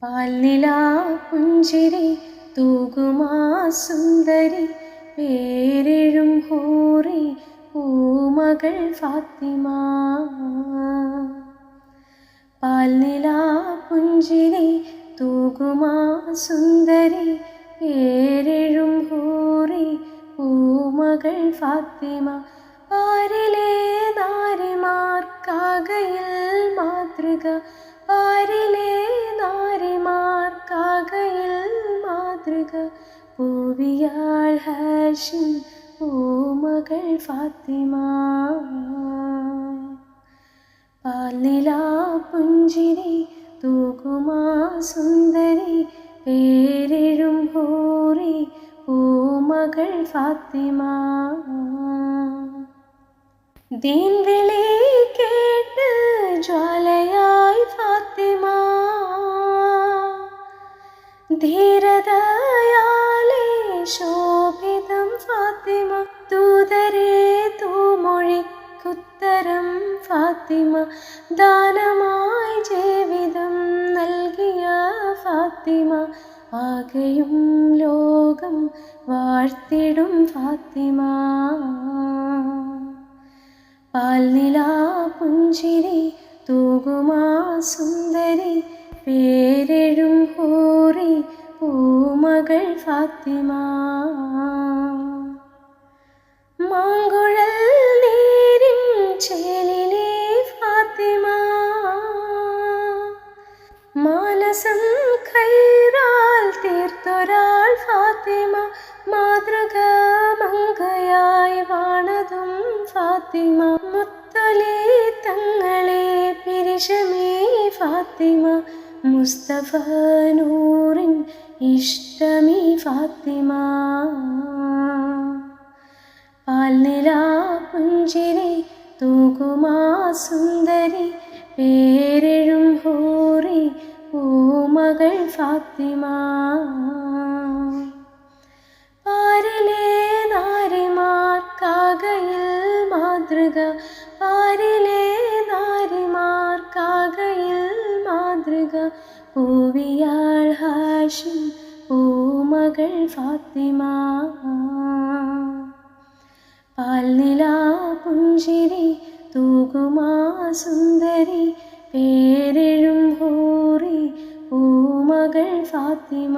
പാൽനിലാ പുഞ്ചിരി തൂകുമാ സുന്ദരി പേരെഴും ഹൂറി പൂമകൾ ഫാത്തിമ. പാൽനിലാ പുഞ്ചിരി തൂകുമാ സുന്ദരി പേരെഴും ഹൂറി പൂമകൾ ഫാത്തിമ. പാരിലെ നാരിമാർക്കാകയിൽ മാതൃക, പാരിലെ നാരിമാർക്കാകയിൽ മാതൃക, പൂവിയാൾ ഹാഷിം പൂമകൾ ഫാത്തിമ. പാൽനിലാ പുഞ്ചിരി തൂകുമാ സുന്ദരി പേരെഴും ഹൂറി പൂമകൾ ഫാത്തിമ. ദീൻ വിളി കേട്ട് ജ്വാലയായി ഫാത്തിമ, ധീരതയാലേ ശോഭിതം ഫാത്തിമ. ദൂതരെ തൂമൊഴിക്കുത്തരം ഫാത്തിമ, ദാനമായി ജീവിതം നൽകിയ ഫാത്തിമ. ആകെയും ലോകം വാഴ്ത്തിടും ഫാത്തിമ. പാൽനിലാ പുഞ്ചിരി തൂകുമാ സുന്ദരി പേരെഴും ഹൂറി പൂമകൾ ഫാത്തിമ. മാങ്കുഴൽ നീരിൻ ചേലിലെ ഫാത്തിമ, മാനസം ഖൈറാൽ തീർത്തൊരാൾ ഫാത്തിമ. മാതൃക മങ്കയായി വാണതും ഫാത്തിമ, മുത്തൊലി തങ്ങളെ പിരിശമേ ഫാത്തിമ. മുസ്തഫ നൂറിൻ ഇഷ്ടമീ ഫാത്തിമ. പാൽനിലാ പുഞ്ചിരി തൂകുമാ സുന്ദരി പേരെഴും ഹൂറി പൂമകൾ ഫാത്തിമ. പാരിലെ നാരിമാർക്കാകയിൽ മാതൃക, പാരിലെ നാരിമാർക്കാകയിൽ മാതൃക, പൂവിയാൾ ഹാഷിം പൂമകൾ ഫാത്തിമ. പാൽനിലാ പുഞ്ചിരി തൂകുമാ സുന്ദരി പേരെഴും ഹൂറി പൂമകൾ ഫാത്തിമ.